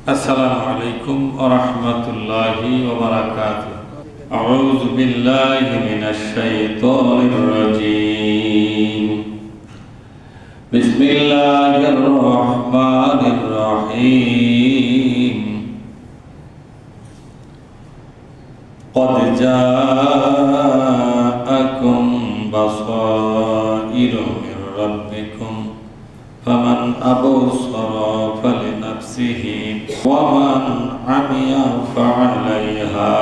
আসসালামু আলাইকুম ওয়া রাহমাতুল্লাহি ওয়া বারাকাতুহু। আউযু বিল্লাহি মিনাশ শাইতানির রাজীম। বিসমিল্লাহির রাহমানির রাহিম। قد جاءكم بصائر من ربكم فمن أبصر فلنفسه ومن عمي فعليها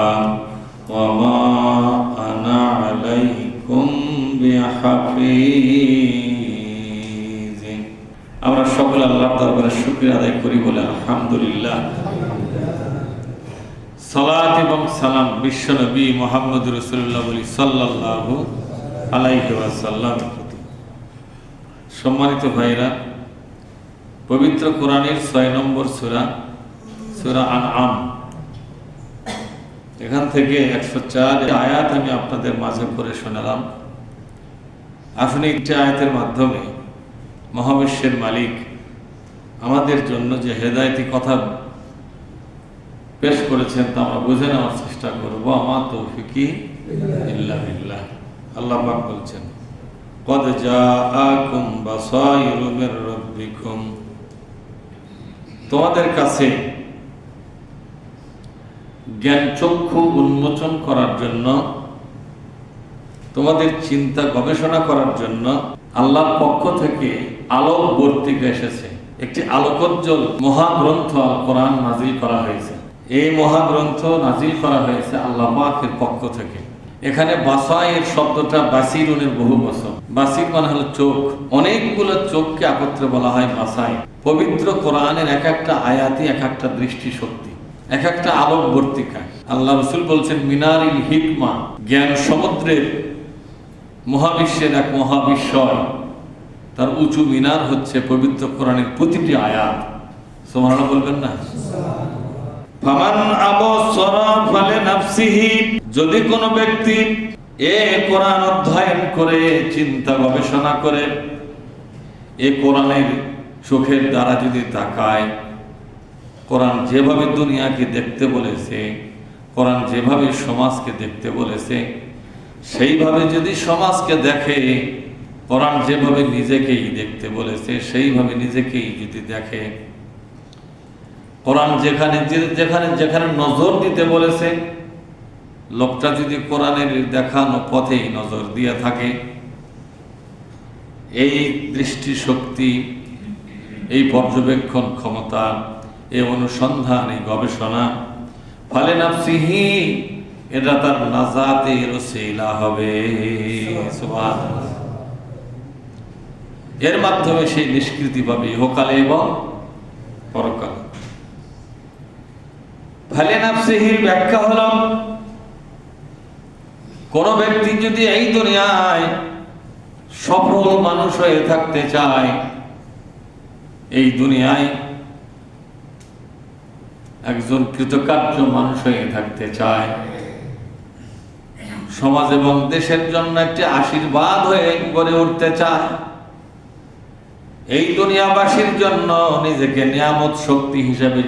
وما أنا عليكم بحفيظ। আমরা সকলে আল্লাহর দরবারে শুকরিয়া আদায় করি বলে আলহামদুলিল্লাহ। সালাত এবং সালাম বিশ্বনবী মুহাম্মদ রাসূলুল্লাহ সাল্লাল্লাহু আলাইহি ওয়াসাল্লাম। সম্মানিত ভাইরা, পবিত্র কোরআনের 6 নম্বর সূরা সূরা আনআম, এখান থেকে 104 আয়াত আমি আপনাদের মাঝে পড়ে শোনালাম। আসলে এই আয়াতের মাধ্যমে মহাবিশ্বের মালিক আমাদের জন্য যে হেদায়েতি কথা পেশ করেছেন তা আমরা বুঝে নেওয়ার চেষ্টা করব। আমার তৌফিকি ইল্লা বিল্লাহ। আল্লাহ পাক বলছেন, قد جاءكم بصائر من ربكم, তোমাদের কাছে জ্ঞান চক্ষু উন্মোচন করার জন্য, তোমাদের চিন্তা গবেষণা করার জন্য আল্লাহর পক্ষ থেকে আলোক বর্তিকা এসেছে। একটি আলোকোজ্জ্বল মহাগ্রন্থ আল কোরআন নাজিল করা হয়েছে। এই মহাগ্রন্থ নাজিল করা হয়েছে আল্লাহ পাকের পক্ষ থেকে। এখানে বাসায়ের শব্দটা বাসিরুনের বহু বচন। বাসির মানে হলো চোখ। অনেকগুলো চোখকে একত্রে বলা হয় বাসায়। পবিত্র কোরআনের এক একটা আয়াতি এক একটা দৃষ্টি শক্তি, এক একটা আলোক বর্তিকা। আল্লাহ রাসূল বলছেন, মিনারিল হিকমা, জ্ঞান সমুদ্রের মহাবিশ্বের এক মহাবিস্ময়, তার উঁচু মিনার হচ্ছে পবিত্র কোরআনের প্রতিটি আয়াত। সুবহানাল্লাহ বলবেন না? ফামান আবসারা ফালিনাফসিহি, যদি কোনো ব্যক্তি এ কোরআন অধ্যয়ন করে, চিন্তা গবেষণা করে, এ কোরআনের চোখের দ্বারা যদি তাকায়, কোরআন যেভাবে দুনিয়াকে দেখতে বলেছে, কোরআন যেভাবে সমাজকে দেখতে বলেছে, সেইভাবে যদি সমাজকে দেখে, কোরআন যেভাবে নিজেকেই দেখতে বলেছে সেইভাবে নিজেকেই যদি দেখে, কোরআন যেখানে যেখানে যেখানে নজর দিতে বলেছে, লোকটা যদি কোরআনের দেখানো পথেই নজর দিয়ে থাকে, এই দৃষ্টি শক্তি, এই পর্যবেক্ষণ ক্ষমতা, এই অনুসন্ধান, এই গবেষণা, ফালে নাফসিহি, এটা তার নাজাতের ওসিলা হবে। সুবহানাল্লাহ। এর মাধ্যমে সেই নিষ্কৃতি পাবে ইহকালে এবং পরকালে। ফালে নাফসিহির ব্যাখ্যা হলো, কোন ব্যক্তি যদি এই দুনিয়ায় সফল মানুষ হয়ে থাকতে চায়, এই দুনিয়ায় একজন কৃতকার্য মানুষ হয়ে থাকতে চায়, সমাজ এবং দেশের জন্য একটি আশীর্বাদ হয়ে গড়ে উঠতে চায়, এই দুনিয়াবাসীর জন্য নিজেকে নিয়ামত শক্তি হিসেবে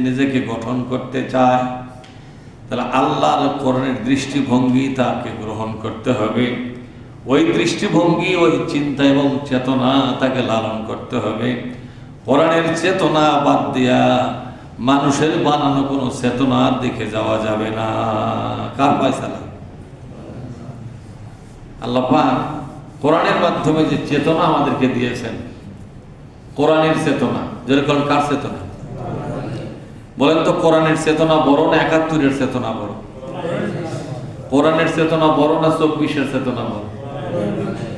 নিজেকে গঠন করতে চায়, তাহলে আল্লাহর কোরআনের দৃষ্টিভঙ্গি তাকে গ্রহণ করতে হবে। ওই দৃষ্টিভঙ্গি, ওই চিন্তা এবং চেতনা তাকে লালন করতে হবে। কোরআনের চেতনা বাদ দিয়া মানুষের বানানো কোনো চেতনার দিকে যাওয়া যাবে না। কার ফয়সালা? আল্লাহ পাক কোরআনের মাধ্যমে যে চেতনা আমাদেরকে দিয়েছেন, কোরআনের চেতনা, যেরকম কার চেতনা বলেন তো? কোরআনের চেতনা বড় না ৭১-এর চেতনা বড়? কোরআনের চেতনা বড় না ২৪-এর চেতনা বড়?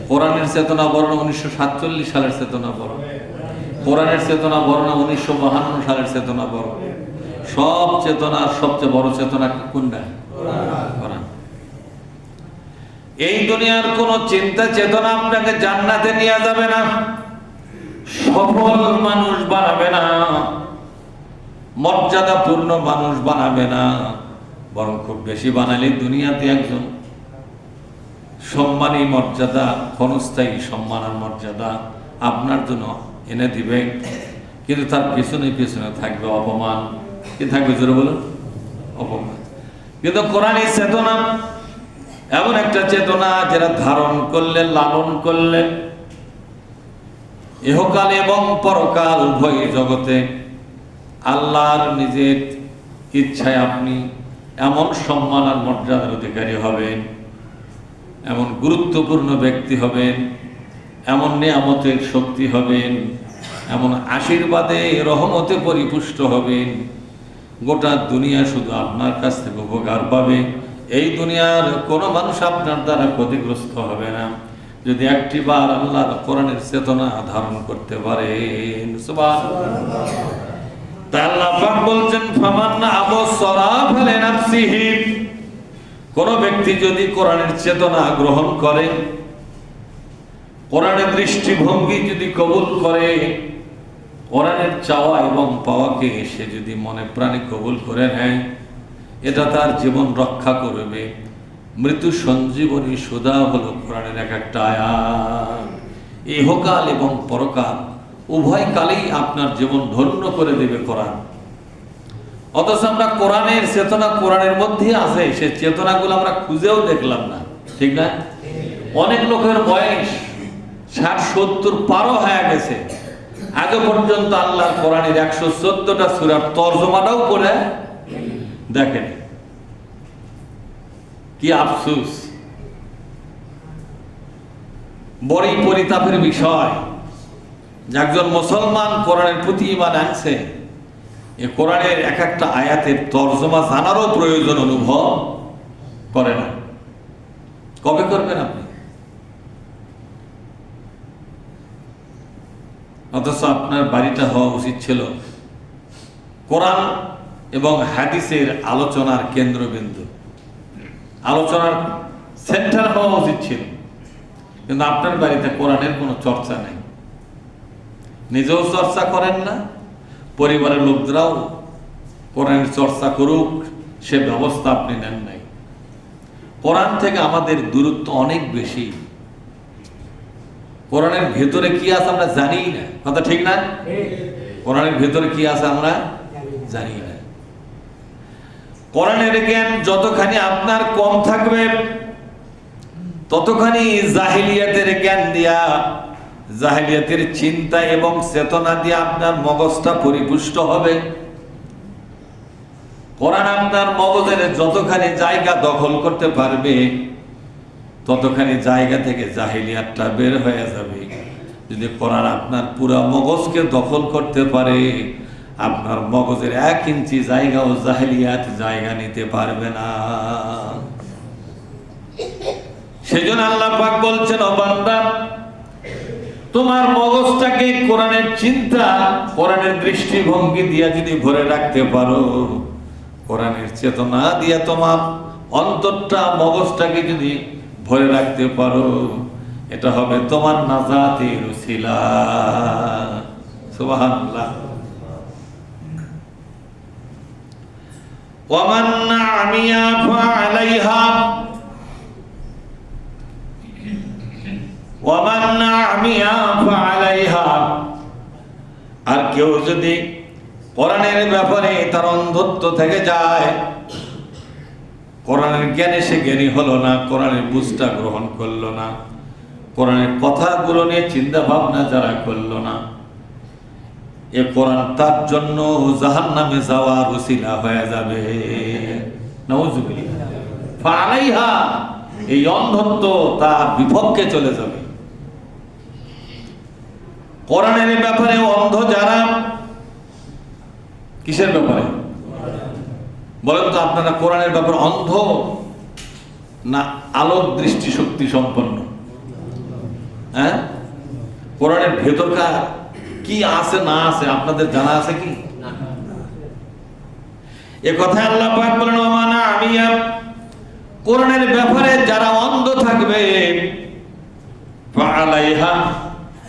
কোরআনের চেতনা বড় না ১৯৪৭ সালের চেতনা বড়? কোরআনের চেতনা বড় না ১৯৫২ সালের চেতনা বড়? সব চেতনার সবচেয়ে বড় চেতনা কোনটা? কোরআন। এই দুনিয়ার কোন চিন্তা চেতনা আপনাকে জান্নাতে নিয়ে যাবে না, সফল মানুষ বানাবে না, মর্যাদাপূর্ণ মানুষ বানাবে না, বরং খুব বেশি বানালে দুনিয়াতে একজন সম্মানী মর্যাদা, ক্ষণস্থায়ী সম্মান আর মর্যাদা আপনার জন্য এনে দিবে। কিন্তু তার পিছনে পিছনে থাকবে অপমান। কি থাকবে জোরে বলুন? অপমান। কিন্তু কোরআনী চেতনা এমন একটা চেতনা যেটা ধারণ করলে, লালন করলে ইহকাল এবং পরকাল উভয় জগতে আল্লাহর নিজের ইচ্ছায় আপনি এমন সম্মান আর মর্যাদার অধিকারী হবেন, এমন গুরুত্বপূর্ণ ব্যক্তি হবেন, এমন নিয়ামতের শক্তি হবেন, এমন আশীর্বাদে রহমতে পরিপুষ্ট হবেন, গোটা দুনিয়া শুধু আপনার কাছ থেকে উপকার পাবে। এই দুনিয়ার কোনো মানুষ আপনার দ্বারা ক্ষতিগ্রস্ত হবে না যদি একটি বার আল্লাহর কোরআনের চেতনা ধারণ করতে পারেন। সুবহানাল্লাহ। তাই আল্লাহ পাক বলছেন, ফামান আবসরা ফালিনাফসিহি, কোন ব্যক্তি যদি কোরআনের চেতনা গ্রহণ করে, কোরআনের দৃষ্টিভঙ্গি যদি কবুল করে, কোরআনের চাওয়া এবং পাওয়াকে সে যদি মনে প্রাণে কবুল করে নেয়, এটা তার জীবন রক্ষা করবে। মৃত্যু সঞ্জীবনী সুধা হলো কোরআনের এক একটা আয়াত। ইহকাল এবং পরকাল উভয় কালেই আপনার জীবন ধন্য করে দেবে কোরআন। অথচ আমরা কোরআনের চেতনা কোরআনের মধ্যে আছে, সে চেতনাগুলো আমরা খুঁজেও দেখলাম না, ঠিক না? অনেক লোকের বয়স 60-70 পারও হয়ে গেছে, আগে পর্যন্ত আল্লাহর কোরআনের 114টা সূরার তরজমাটাও পড়ে দেখেন। কি আফসোস, বড়ই পরিতাপের বিষয় যে একজন মুসলমান কোরআনের প্রতি ঈমান আনছে, এ কোরআনের এক একটা আয়াতের তরজমা জানারও প্রয়োজন অনুভব করে না। কবে করবেন আপনি? অথচ আপনার বাড়িটা হওয়া উচিত ছিল কোরআন এবং হাদিসের আলোচনার কেন্দ্রবিন্দু, আলোচনার সেন্টার হওয়া উচিত ছিল। কিন্তু আপনার বাড়িতে কোরআনের কোনো চর্চা নেই, নিজেও চর্চা করেন না, পরিবারের লোকরাও কোরআনের চর্চা করুক সে ব্যবস্থা আপনি নেন নাই। কোরআন থেকে আমাদের দূরত্ব অনেক বেশি। কোরআনের ভেতরে কি আছে আমরা জানি না, কথা ঠিক না? কোরআনের ভেতরে কি আছে আমরা জানি না। কোরআনের জ্ঞান যতখানি আপনার কম থাকবে, ততখানি জাহিলিয়াতের জ্ঞান দিয়া, জাহিলিয়াতের চিন্তা এবং চেতনা দিয়ে আপনার মগজটা পরিপুষ্ট হবে। কোরআন আপনার মগজের যতখানি জায়গা দখল করতে পারবে, ততখানি জায়গা থেকে জাহিলিয়াতটা বের হয়ে যাবে। যদি কোরআন আপনার পুরা মগজকে দখল করতে পারে, আপনার মগজের 1 ইঞ্চি জায়গাও জাহিলিয়াত জায়গা নিতে পারবে না। সেজন্য আল্লাহ পাক বলছেন, ও বান্দা, তোমার মগজটাকে কোরআনের চিন্তা, কোরআনের দৃষ্টিভঙ্গি দিয়া যদি ভরে রাখতে পারো, কোরআনের চেতনা দিয়া তোমার অন্তরটা, মগজটাকে যদি ভরে রাখতে পারো, এটা হবে তোমার নাজাতের উসিলা। সুবহানাল্লাহ। ওয়ামান আমিয়া ফাআলাইহা, ওয়ামান আমিয়া ফাআলাইহা, আর কেউ যদি কোরআনের ব্যাপারে তার অন্ধত্ব থেকে যায়, কোরআনের জ্ঞানে সে জ্ঞানী হলো না, কোরআনের বুঝটা গ্রহণ করলো না, কোরআনের কথাগুলো নিয়ে চিন্তা ভাবনা যারা করলো না, এ কোরআন তার জন্য জাহান্নামে যাওয়ার উসিলা হয়ে যাবে। নাউযুবিল্লাহ। ফাআলাইহা, এই অন্ধত্ব তার বিপক্ষে চলে যাবে। কোরআনের ব্যাপারে অন্ধ যারা, কিসের ব্যাপারে বলেন তো আপনারা? কোরআনের ব্যাপারে অন্ধ না আলোক দৃষ্টি শক্তি সম্পন্ন? হ্যাঁ, কোরআনের ভেতরকার কি আছে না আছে আপনাদের জানা আছে কি? এ কথা আল্লাহ পাক বলেন, ওমানা আমিয়া, কোরআনের ব্যাপারে যারা অন্ধ থাকবে, ফাআলাইহা,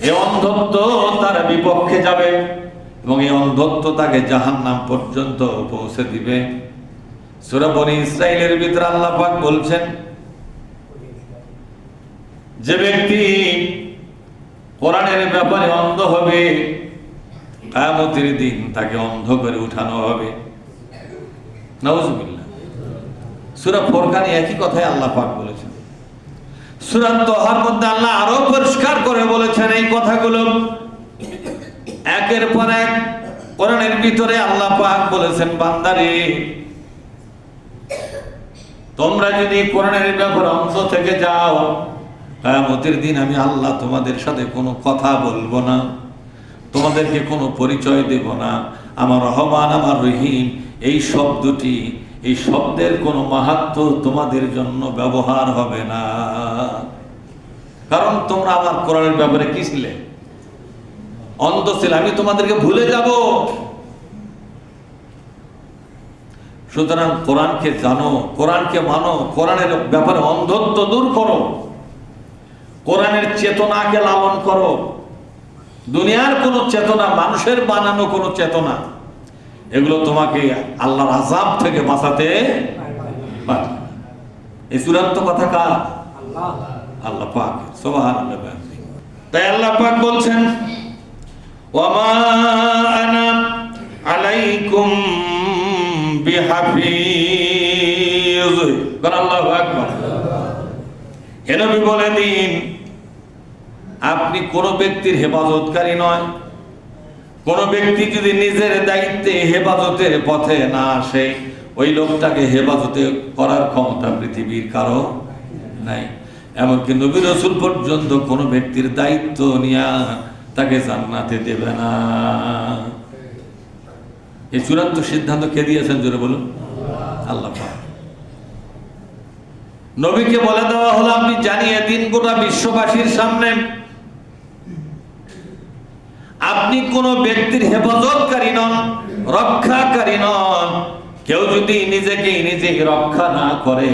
এই অন্ধত্ব তার বিপক্ষে যাবে এবং এই অন্ধত্ব তাকে জাহান্নাম পর্যন্ত পৌঁছে দিবে। সূরা বনী ইসরাঈলের ভিতরে আল্লাহ পাক বলছেন, যে ব্যক্তি কোরআনের ব্যাপারে অন্ধ হবে, কিয়ামতের দিন তাকে অন্ধ করে উঠানো হবে। নাউজুবিল্লাহ। সূরা ফুরকানে একই কথাই আল্লাহ পাক বলেছেন। সূরা তাহার মধ্যে আল্লাহ আরো পরিষ্কার করে বলেছেন এই কথাগুলো। একের পর এক কোরআনের ভিতরে আল্লাহ পাক বলেছেন, বান্দারে তোমরা যদি কোরআনের ব্যাপারে অন্ধ থেকে যাও, কিয়ামতের দিন আমি আল্লাহ তোমাদের সাথে কোনো কথা বলবো না, তোমাদেরকে কোনো পরিচয় দেব না। আমার রহমান, আমার রহিম এই শব্দটি, এই শব্দের কোনো মাহাত্ম্য তোমাদের জন্য ব্যবহার হবে না, কারণ তোমরা আমার কোরআনের ব্যাপারে কি ছিলে? অন্ধ ছিলে। আমি তোমাদেরকে ভুলে যাব। সুতরাং কোরআনকে জানো, কোরআনকে মানো, কোরআনের ব্যাপারে অন্ধত্ব দূর করো, কোরআনের চেতনাকে লালন করো। দুনিয়ার কোন চেতনা, মানুষের বানানো কোন চেতনা, এগুলো তোমাকে আল্লাহর আযাব থেকে বাঁচাতে পারে। এই চূড়ান্ত কথা কার? আল্লাহ পাক। সুবহানাল্লাহ। তাই আল্লাহ পাক বলছেন, ওয়ামা আনা আলাইকুম বিহাফিজ। আল্লাহু আকবার। হে নবী বলে দিন, আপনি কোন ব্যক্তির হেফাজতকারী নয়। কোন ব্যক্তি যদি নিজের দায়িত্বে হেফাজতের পথে না আসে, ওই লোকটাকে হেফাজতে করার ক্ষমতা পৃথিবীর কারো নাই। এমনকি নবী রাসূল পর্যন্ত কোন ব্যক্তির দায়িত্ব নিয়ে তাকে জান্নাতে দেবে না। এই চূড়ান্ত সিদ্ধান্ত কে দিয়েছেন জোরে বলুন? আল্লাহ পাক। নবীকে বলে দেওয়া হলো, আপনি জানিয়ে দিন গোটা বিশ্ববাসীর সামনে, আপনি কোন ব্যক্তির হেফাজতকারী নন, রক্ষাকারী নন। কেউ যদি নিজেকে নিজে রক্ষা না করে,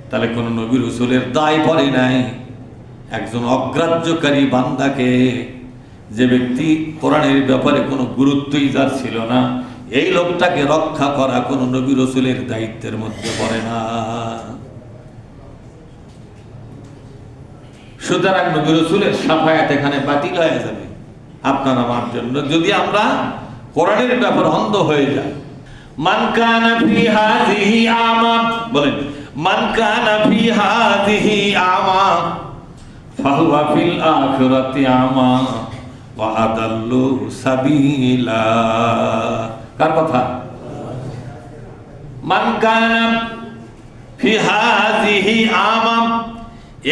তাহলে কোন নবী রাসূলের দায় পড়ে নাই। একজন অগ্রাহ্যকারী বান্দাকে, যে ব্যক্তি কোরআনের ব্যাপারে কোনো গুরুত্বই যার ছিল না, এই লোকটাকে রক্ষা করা কোন নবী রাসূলের দায়িত্বের মধ্যে পড়ে না। সুতরাং নবী রাসূলের শাফায়াত এখানে বাতিল হয়ে যাবে আপনার আমার জন্য, যদি আমরা কোরআনের ব্যাপারে অন্ধ হয়ে যাই। মান কানা ফি হাযিহি আমা, বলেন, মান কানা ফি হাযিহি আমা ফাহুয়া ফিল আখিরাতি আমা ওয়া আদাল্লু সাবিলা। কার কথা? মান কানা ফি হাযিহি আমা,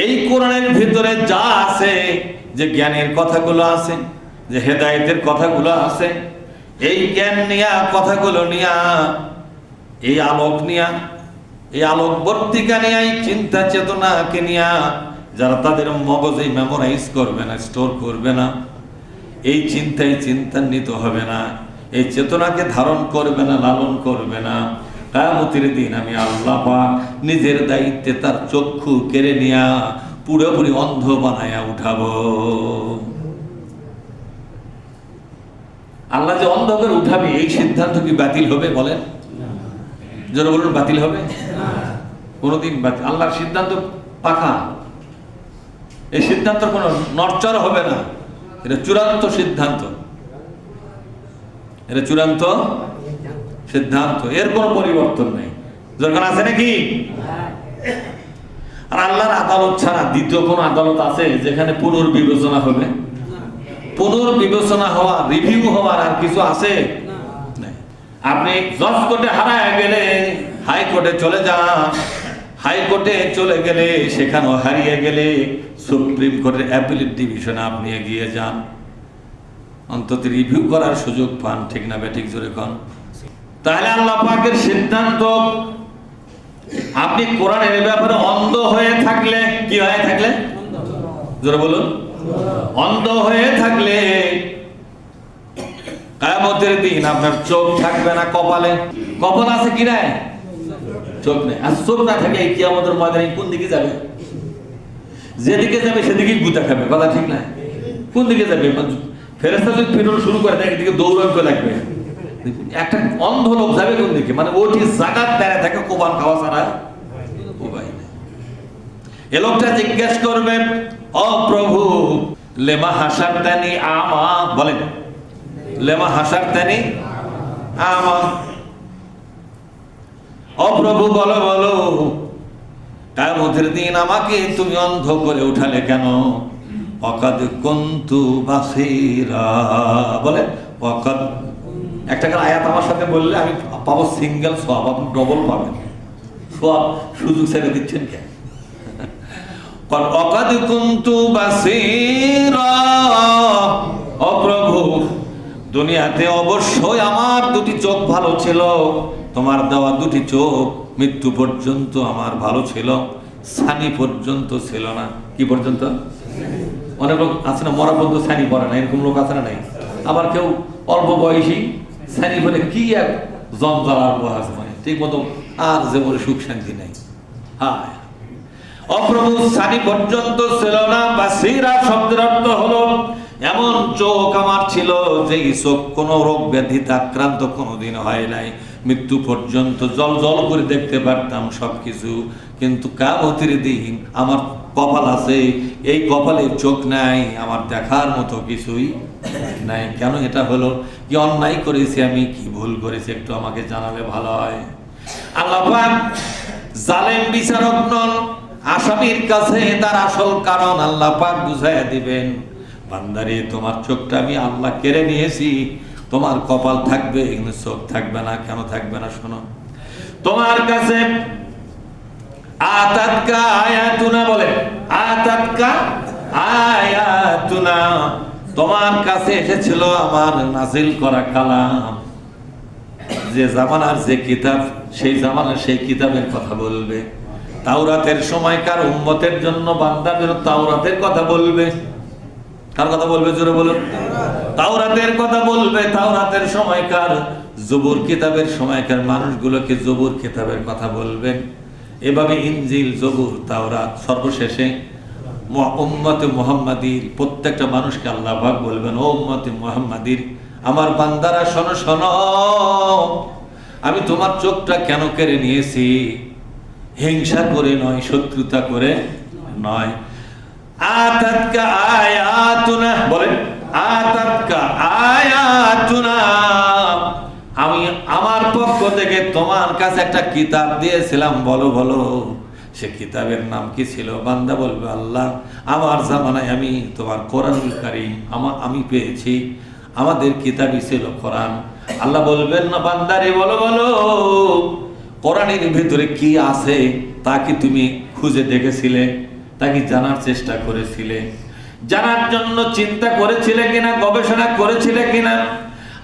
এই কোরআনের ভিতরে যা আছে, যে জ্ঞানের কথাগুলো আছে, যে হেদায়েতের কথাগুলো আছে, এই জ্ঞান নিয়া, কথাগুলো নিয়া, এই আলোক নিয়া, এই আলোক বর্তিকা নিয়া, এই চিন্তা চেতনাকে নিয়া যারা তাদের মগজে মেমোরাইজ করবে না, স্টোর করবে না, এই চিন্তান্বিত হবে না, এই চেতনাকে ধারণ করবে না, লালন করবে না, কিয়ামতের দিন আমি আল্লাহ পাক নিজের দায়িত্বে তার চক্ষু কেড়ে নিয়া পুরোপুরি অন্ধ বানায়া উঠাবো। আল্লাহ যে অন্ধ করে উঠাবে, এই সিদ্ধান্ত কি বাতিল হবে? বলেন, যারা বলুন বাতিল হবে? কোনদিন বাতিল। আল্লাহর সিদ্ধান্ত পাকা, এই সিদ্ধান্ত কোনো নড়চড় হবে না। এটা চূড়ান্ত সিদ্ধান্ত, এটা চূড়ান্ত সিদ্ধান্ত, এর কোনো পরিবর্তন নেই। যখন আছে নাকি? আর আল্লাহর আদালত ছাড়া দ্বিতীয় কোন আদালত আছে যেখানে পুনর্বিবেচনা হবে? পুনর্বিবেচনা হওয়া, রিভিউ হওয়ার আর কিছু আছে? আপনি জজ কোর্টে হারায় গেলে হাইকোর্টে চলে যান, হাইকোর্টে চলে গেলে, সেখানেও হারিয়ে গেলে সুপ্রিম কোর্টের অ্যাপিলেট ডিভিশনে আপনি এগিয়ে যান, অন্তত রিভিউ করার সুযোগ পান। ঠিক না বেঠিক? জোরে কোন। তাহলে আল্লাহ পাকের সিদ্ধান্ত, আপনি কোরআনের ব্যাপারে অন্ধ হয়ে থাকলে, কি হয়ে থাকলে? জোরে বলুন। অন্ধ হয়ে থাকলে কিয়ামতের দিন আপনার চোখ থাকবে না কপালে। কপাল আছে কি নাই? চোখ নেই। আর চোখ না থাকলে কিয়ামতের ময়দানে কোন দিকে যাবে? যেদিকে যাবে সেদিকেই গুতা খাবে। কথা ঠিক না? কোন দিকে যাবে? ফেরেশতা যদি ফিরন শুরু করে দেয়, এদিকে দৌড়াতে লাগবে। একটা অন্ধ লোক যাবে কোন দিকে? মানে ওটি জাকাত দাঁড়ায় থাকে, কোরবান খাওয়া ছাড়া উপায় নেই। এ লোকটা জিজ্ঞেস করবে, ও প্রভু, লেমা হাসারতানি আমা, বলেন লেমা হাসারতানি আমার। ও প্রভু বলো বলো, কিয়ামতের দিন আমাকে তুমি অন্ধ করে উঠালে কেন? ওয়াকাদ কুনতু বাসীরা, বলে ওয়াকাদ, একটা করে আয়াত আমার সাথে বললে আমি পাবো সিঙ্গেল সওয়াব, আপনি ডবল পাবেন সওয়াব। সুযোগ ছেড়ে দিচ্ছেন কেন? ওয়াকাদ কুনতু বাসীরা, ও প্রভু দুনিয়াতে অবশ্যই আমার দুটি চোখ ভালো ছিল, তোমার দেওয়া দুটি চোখ মৃত্যু পর্যন্ত আমার ভালো ছিল, সানি পর্যন্ত ছিল না। কি পর্যন্ত? অনেক লোক আছে না মরা পর্যন্ত সানি পড়ে না, এরকম লোক আছে না নাই? আবার কেউ অল্প বয়সী সানি বলে কি এক জঞ্জালার আছে, মানে ঠিক মতো আর যে বলে সুখ শান্তি নাই। হ্যাঁ, অপ্রভু সানি পর্যন্ত ছিল না। বাসীরা শব্দের অর্থ হলো এমন চোখ আমার ছিল যে চোখ কোনো রোগ ব্যাধিতে আক্রান্ত কোনোদিন হয় নাই, মৃত্যু পর্যন্ত জল জল করে দেখতে পারতাম সবকিছু। কিন্তু কিয়ামতের দিন আমার কপাল আছে, এই কপালে চোখ নাই, আমার দেখার মতো কিছুই নাই। কেন এটা হলো? কি অন্যায় করেছি আমি, কি ভুল করেছি, একটু আমাকে জানালে ভালো হয়। আল্লাহ পাক জালেম বিচারক নন, আসামির কাছে তার আসল কারণ আল্লাহ পাক বুঝাইয়া দিবেন। বান্দারে তোমার চোখটা আমি আল্লাহ কেড়ে নিয়েছি, তোমার কপাল থাকবে কিন্তু চোখ থাকবে না। কেন থাকবে না? শোনো, তোমার কাছে আতাতকা আয়াতুনা, বলে আতাতকা আয়াতুনা, তোমার কাছে এসেছিল আমার নাজিল করা কালাম। যে জামানার যে কিতাব, সেই জামানার সেই কিতাবের কথা বলবে। তাওরাতের সময়কার উম্মতের জন্য বান্দাদের তাওরাতের কথা বলবে। কার কথা বলবে? জোরে বলুন। তাওরাতের কথা বলবে। তাওরাতের সময়কার জবুর কিতাবের সময়কার মানুষগুলোকে জবুর কিতাবের কথা বলবেন। এভাবে ইনজিল, জবুর, তাওরাত, সর্বশেষে উম্মতে মুহাম্মাদির প্রত্যেকটা মানুষকে আল্লাহ পাক বলবেন, ও উম্মতে মুহাম্মাদির আমার বান্দারা শোনো শোনো, আমি তোমার চোখটা কেন কেড়ে নিয়েছি? হিংসা করে নয়, শত্রুতা করে নয়। আতাতকা আয়াতুনা, বলেন আতাতকা আয়াতুনা, আমি আমার পক্ষ থেকে তোমার কাছে একটা কিতাব দিয়েছিলাম, বলো বলো সে কিতাবের নাম কি ছিল? বান্দা বলবে, আল্লাহ আমার জামানায় আমি তোমার কোরআনুল কারীম আমি পেয়েছি, আমাদের কিতাবই ছিল কোরআন। আল্লাহ বলবেন না, বান্দারে বলো বলো কোরআনের ভিতরে কি আছে তা কি তুমি খুঁজে দেখেছিলে? তা কি জানার চেষ্টা করেছিলে? জানার জন্য চিন্তা করেছিলে কিনা? গবেষণা করেছিলে কিনা?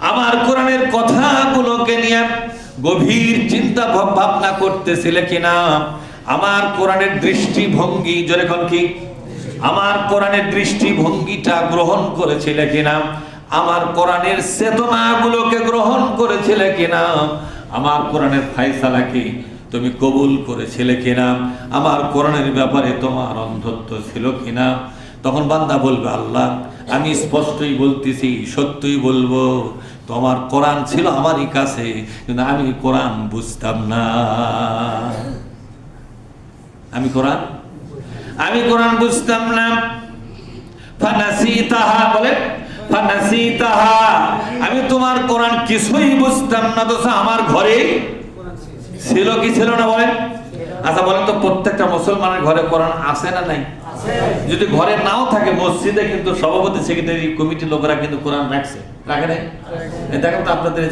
আমার কোরআনের কথাগুলোকে নিয়ে গভীর চিন্তা ভাবনা করতেছিলে কিনা? আমার কোরআনের দৃষ্টিভঙ্গি, জোরে কোন কি, আমার কোরআনের দৃষ্টিভঙ্গিটা গ্রহণ করেছিলে কিনা? আমার কোরআনের চেতনাগুলোকে গ্রহণ করেছিলে কিনা? আমার কোরআনের ফায়সালাকে তুমি কবুল করেছিলে কিনা? আমার কোরআনের ব্যাপারে তোমার অন্ধত্ব ছিল কিনা? তখন বান্দা বলবে, আল্লাহ আমি স্পষ্টই বলতেছি, সত্যই বলবো, তোমার কোরআন ছিল আমারই কাছে, কিন্তু আমি কোরআন বুঝতাম না। আমি কোরআন বুঝতাম না। ফানাসিতাহা, বলে ফানাসিতাহা, আমি তোমার কোরআন কিছুই বুঝতাম না, তো আমার ঘরে ছিল কি ছিল না? বলেন। আচ্ছা বলেন তো, প্রত্যেকটা মুসলমানের ঘরে কোরআন আছে না নাই? যদি ঘরে নাও থাকে, মসজিদে কিন্তু সভাপতি, সেক্রেটারি, কমিটির লোকেরা কিন্তু কোরআন রাখছে, রাখে নাই? দেখেন তো আপনাদের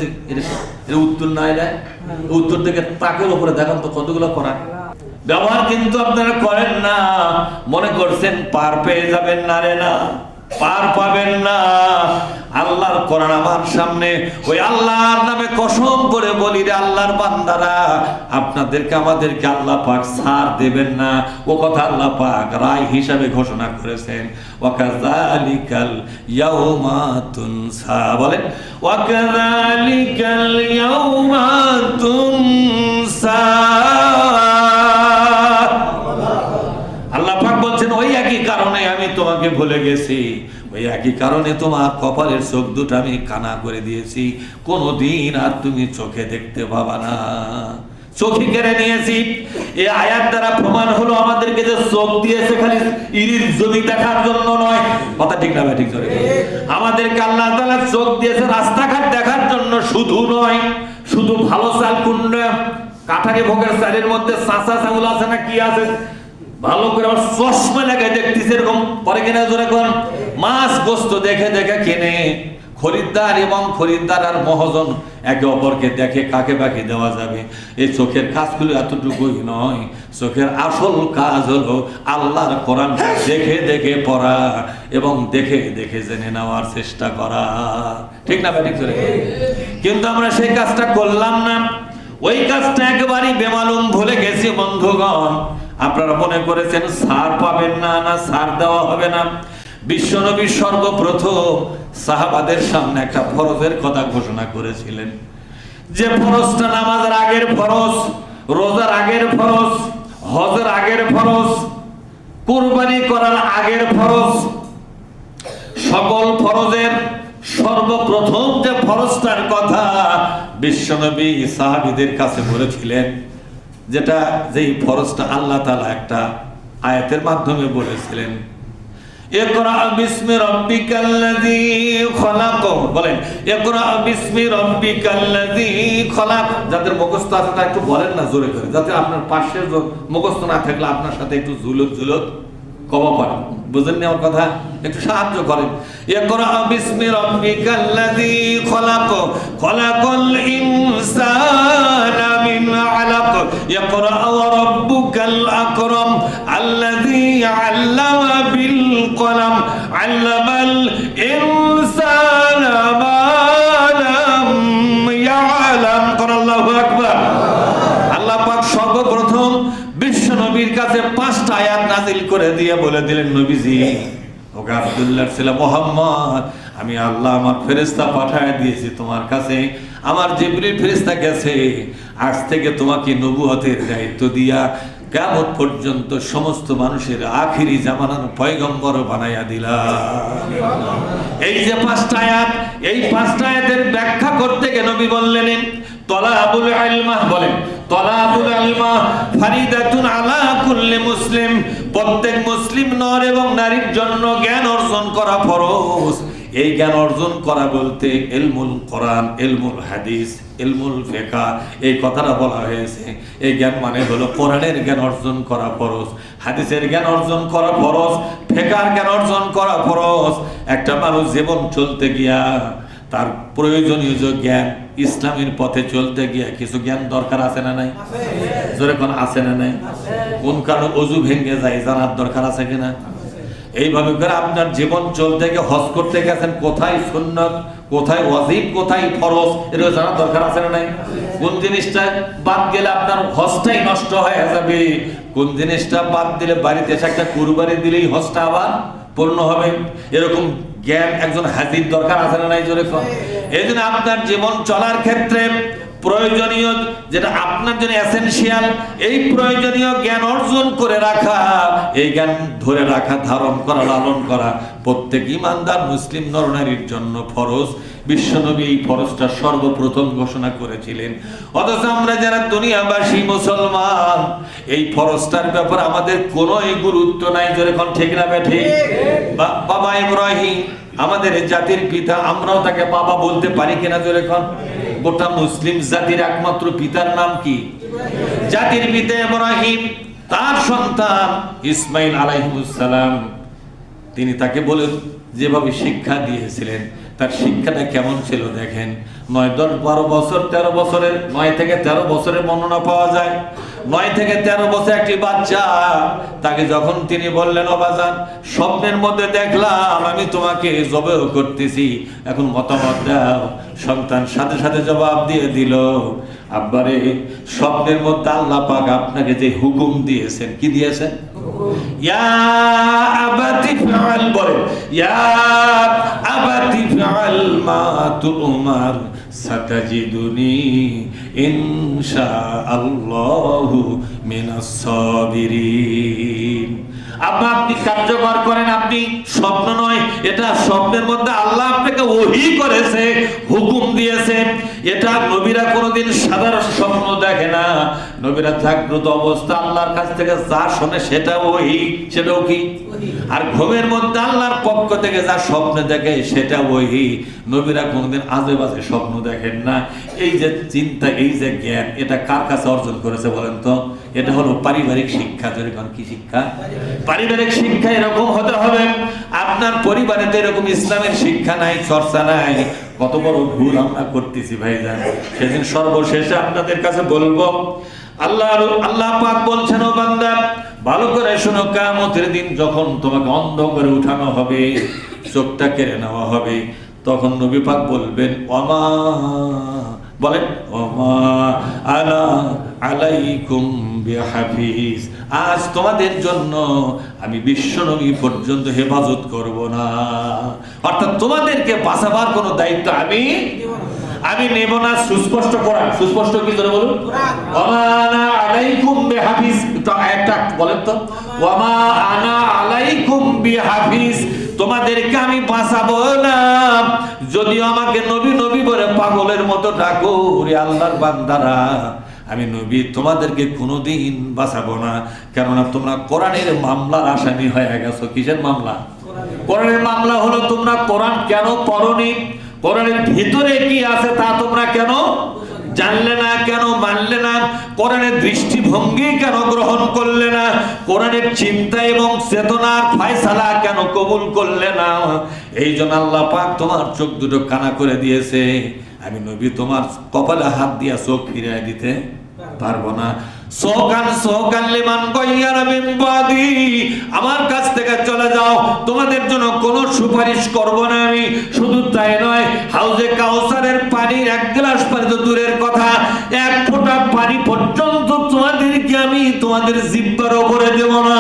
উত্তর না দেয়, উত্তর থেকে তাকের উপরে দেখেন তো কতগুলো কোরআন ব্যবহার কিন্তু আপনারা করেন না। মনে করছেন পার পেয়ে যাবেন, না রে না, পার পাবেন না। আল্লাহর কোরআন আমার সামনে, ওই আল্লাহর নামে কসম করে বলি রে আল্লাহর বান্দারা, আপনাদেরকে আমাদেরকে আল্লাহ পাক ছাড় দেবেন না। ও কথা আল্লাহ পাক রায় হিসাবে ঘোষণা করেছেন, ওয়াকাযালিকাল ইয়াউমা তুনসা, বলেন ওয়াকাযালিকাল ইয়াউমা তুনসা। আল্লাহ পাক বলছেন, ওই একই কারণে আমি তোমাকে ভুলে গেছি, ওই একই কারণে তোমার কপালের চোখ দুটো আমি কানা করে দিয়েছি, কোনোদিন আর তুমি চোখে দেখতে পাবা না। চোখে কেড়ে নিয়েছি। এই আয়াত দ্বারা প্রমাণ হলো আমাদেরকে যে চোখ দিয়েছে খালি ইরির জমি দেখার জন্য নয়, কথা ঠিক না ভাই? ঠিক করে আমাদেরকে আল্লাহ তাআলা চোখ দিয়েছে রাস্তাঘাট দেখার জন্য শুধু নয়, শুধু ভালো চাল কুন্ড কাঠারি ভোগের চালের মধ্যে চাচা চাউল আছে না কি আছে ভালো করে চশমা লাগাই দেখতেছে এরকম পরে কিনা জোরে কোন মাছ গোস্ত দেখে দেখে কেনে। খরিদ্দার এবং খরিদ্দার আর মহাজন একে অপরকে দেখে কাকে বাকি দেওয়া যাবে। এই চোখের কাজগুলো এতটুকুই নয়, চোখের আসল কাজ হলো আল্লাহর কোরআন দেখে দেখে পড়া এবং দেখে দেখে জেনে নেওয়ার চেষ্টা করা, ঠিক না ভাই? ঠিক করে কিন্তু আমরা সেই কাজটা করলাম না, ওই কাজটা একেবারেই বেমালুম ভুলে গেছি। বন্ধুগণ, আপনারা মনে করেছেন ছাড় পাবেন না, না ছাড় দেওয়া হবে না। বিশ্বনবী সর্বপ্রথম সাহাবাদের সামনে একটা ফরজের কথা ঘোষণা করেছিলেন, যে ফরজটা নামাজের আগের ফরজ, রোজার আগের ফরজ, হজের আগের ফরজ, কুরবানি করার আগের ফরজ, সকল ফরজের সর্বপ্রথম যে ফরজটার কথা বিশ্বনবী সাহাবীদের কাছে বলেছিলেন, যেটা যেই ফরজটা আল্লাহ তাআলা একটা আয়াতের মাধ্যমে বলেছিলেন, ইকরা বিসমি রাব্বিকাল্লাযী খলাক। বলেন ইকরা বিসমি রাব্বিকাল্লাযী খলাক। যাদের মুখস্থ আছে তারা একটু বলেন না জোরে করে, যাতে আপনার পাশে মুখস্থ না থাকলে আপনার সাথে একটু ঝুলুত কবা পারেন। বুঝেন নি আমার কথা? একটু সাহায্য করেন। ইকরা বিসমি রাব্বিকাল্লাযী খলাক, খলাকাল ইনসানা মিন আলাক, ইকরা ওয়া রাব্বুকাল আকরাম আল্লাযী আল্লামা বিল কলম আল্লামাল ইনসানা মা লাম ইয়ালাম। আল্লাহু আকবার। আল্লাহ পাক সর্বপ্রথম বিশ্বনবীর কাছে 5টা আয়াত নাযিল করে দিয়ে বলে দিলেন, নবীজি ওকে আব্দুল্লাহর ছেলে মুহাম্মদ, আমি আল্লাহ আমার ফেরেশতা পাঠায় দিয়েছি তোমার কাছে, আমার জিবরিল ফেরেশতা গেছে, আজ থেকে তোমাকে নবুয়তের দায়িত্ব দিয়া কিয়ামত পর্যন্ত সমস্ত মানুষের আখিরি জামানার পয়গম্বর বানাইয়া দিলাম। এই যে 5টা আয়াত, এই 5টা আয়াতের ব্যাখ্যা করতে গিয়ে নবী বললেন তলাবুল ইলম, বলেন তলাবুল ইলম ফারিদাতুন আলা কুল্লি মুসলিম, প্রত্যেক মুসলিম নর এবং নারীর জন্য জ্ঞান অর্জন করা ফরজ। এই জ্ঞান অর্জন করা বলতে ইলমুল কোরআন, ইলমুল হাদিস, ইলমুল ফিকহ এই কথাটা বলা হয়েছে। এই জ্ঞান মানে হলো কোরআনের জ্ঞান অর্জন করা ফরজ, হাদিসের জ্ঞান অর্জন করা ফরজ, ফিকহের জ্ঞান অর্জন করা ফরজ। একটা মানুষ জীবন চলতে গিয়া তার প্রয়োজনীয় যে জ্ঞান, ইসলামের পথে চলতে গিয়া কিছু জ্ঞান দরকার আছে না নাই? জোরে কোন আছে না নাই? কোন কারণে ওযু ভেঙে যায় জানার দরকার আছে কিনা? এইভাবে করে আপনার জীবন চলতে গিয়ে হজ করতে গেছেন, কোথায় সুন্নাত, কোথায় ওয়াজিব, কোথায় ফরজ, এটা জানার দরকার আছে না নাই? কোন জিনিসটা বাদ গেলে আপনার হজটাই নষ্ট হয়ে যাবে, কোন জিনিসটা বাদ দিলে বাড়িতে এসে একটা কুরবানি দিলেই হজটা আবার পূর্ণ হবে, এরকম জ্ঞান একজন হাজির দরকার আছে না নাই? জোরে কোন। এই জন্য আপনার জীবন চলার ক্ষেত্রে প্রয়োজনীয়, যেটা আপনার জন্য এসেনশিয়াল, এই প্রয়োজনীয় জ্ঞান অর্জন করে রাখা, এই জ্ঞান ধরে রাখা, ধারণ করা, লালন করা প্রত্যেক ইমানদার মুসলিম নরনারীর জন্য ফরজ। বিশ্বনবী এই ফরজটা সর্বপ্রথম ঘোষণা করেছিলেন। অথচ আমরা যারা দুনিয়াবাসী মুসলমান, এই ফরজটার ব্যাপারে আমাদের কোনো গুরুত্ব নাই। যেরকম ঠিক না বেঠি? বাবা ইব্রাহিম আমাদের জাতির পিতা, আমরাও তাকে বাবা বলতে পারি কিনা? যেরকম গোটা মুসলিম জাতির একমাত্র পিতার নাম কি? জাতির পিতা ইব্রাহিম, তার সন্তান ইসমাইল আলাইহিস সালাম, তিনি তাকে বলে যেভাবে শিক্ষা দিয়েছিলেন, তার শিক্ষাটা কেমন ছিল দেখেন। 9, 10, 12 বছর, 13 বছরের, 9 থেকে 13 বছরের বর্ণনা পাওয়া যায়। 9 থেকে 13 বছর একটি বাচ্চা, তাকে যখন তিনি বললেন, ও বাজান, স্বপ্নের মধ্যে দেখলাম আমি তোমাকে জবেহ করতেছি, এখন মতামত দাও। সন্তান সাথে সাথে জবাব দিয়ে দিল, আব্বারে, স্বপ্নের মধ্যে আল্লাহ পাক আপনাকে যে হুকুম দিয়েছেন, কি দিয়েছেন? ইয়া আবাতি ফাআল, বলে ইয়া আবাতি ফাআল মা তুমার সাতাজিদুনি ইনশাআল্লাহু মিনাস সাবিরিন। আপনি কার্যকর করেন, আপনি স্বপ্ন নয়, এটা স্বপ্নের মধ্যে আল্লাহ আপনাকে ওহী করেছে, হুকুম দিয়েছে। এটা নবীরা কোনোদিন সাধারণ স্বপ্ন দেখে না। নবীরা জাগ্রত অবস্থা আল্লাহর কাছ থেকে যা শোনে সেটা ওহী, সেটাও কি? আর ঘুমের মধ্যে আল্লাহর পক্ষ থেকে যা স্বপ্ন দেখে সেটা ওহী। নবীরা কোনোদিন আজে বাজে স্বপ্ন দেখেন না। এই যে চিন্তা, এই যে জ্ঞান, এটা কার কাছে অর্জন করেছে বলেন তো? এটা হলো পারিবারিক শিক্ষা। যেরকম কি শিক্ষা? পারিবারিক শিক্ষা এরকম হতে হবে। আপনার পরিবারে তো এরকম ইসলামের শিক্ষা নাই, চর্চা নাই। কত বড় ভুল আমরা করতেছি ভাইজান। সেদিন সর্বশেষে আপনাদের কাছে বলবো, আল্লাহ পাক বলছেন, ও বান্দা ভালো করে শোনো, কিয়ামতের দিন যখন তোমাকে অন্ধ করে উঠানো হবে, চোখটা কেড়ে নেওয়া হবে, তখন নবী পাক বলবেন, ওমা, বলেন, ওমা আনা আলাইকুম বিহাফিজ, আজ তোমাদের জন্য আমি বিশ্ব নবী পর্যন্ত হেফাজত করব না। অর্থাৎ তোমাদেরকে বাঁচাবার কোনো দায়িত্ব আমি নেব না। সুস্পষ্ট কোরআন, সুস্পষ্ট কি ধরে বলুন, ওমা আনা আলাইকুম বিহাফিজ। তো একটা বলেন তো, ওমা আনা আলাইকুম বিহাফিজ, তোমাদেরকে আমি বাঁচাবো না। যদিও আমাকে নবী নবী বলে পাগলের মতো ডাকো, রে আল্লাহর বান্দারা, আমি নবী তোমাদেরকে কোনোদিন বাঁচাবো না। কেননা তোমরা কোরআনের মামলার আসামি হয়ে গেছো। কিসের মামলা? কোরআনের মামলা হলো তোমরা কোরআন কেন পড়োনি, কোরআনের ভিতরে কি আছে তা তোমরা কেন জানলে না, কেন মানলে না, কোরআনের দৃষ্টিভঙ্গি কেন গ্রহণ করলে না, কোরআনের চিন্তা এবং চেতনার ফয়সালা কেন কবুল করলে না। এই জন্য আল্লাহ পাক তোমার চোখ দুটো কানা করে দিয়েছে। আমি নবী তোমার কপালে হাত দিয়া চোখ ফিরিয়ে দিতে পারবো না। সোকান লিমান গায়্যারা মিন বাদি, আমার কাছ থেকে চলে যাও, তোমাদের জন্য কোনো সুপারিশ করব না আমি। শুধু তাই নয়, হাউজে কাউসারের পানির এক গ্লাস পানি তো দূরের কথা, এক ফোঁটা পানি পর্যন্ত তোমাদেরকে আমি তোমাদের জিহ্বার উপরে দেব না।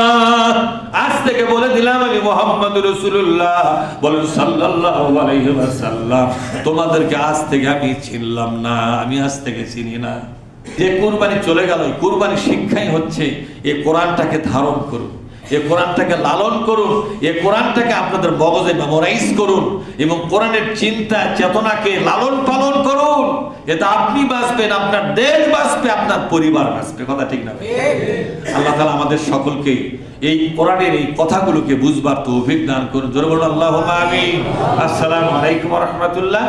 আজ থেকে বলে দিলাম, আমি মুহাম্মদুর রাসূলুল্লাহ, বলেন সাল্লাল্লাহু আলাইহি ওয়াসাল্লাম, তোমাদেরকে আজ থেকে আমি চিনলাম না, আমি আজ থেকে চিনি না। যে কুরবানি চলে গেল, এই কুরবানির শিক্ষাই হচ্ছে এই কোরআনটাকে ধারণ করুন, এই কোরআনটাকে লালন করুন, এই কোরআনটাকে আপনাদের মগজে মেমোরাইজ করুন এবং কোরআনের চিন্তা চেতনাকে লালন পালন করুন। এতে আপনি বাঁচবেন, আপনার দেশ বাঁচবে, আপনার পরিবার বাঁচবে। কথা ঠিক না? আল্লাহ তাআলা আমাদের সকলকে এই কোরআনের এই কথাগুলোকে বুঝবার তৌফিক দান করুন। জোরে বলুন আল্লাহুম্মা আমিন। আসসালামু আলাইকুম ওয়া রাহমাতুল্লাহ।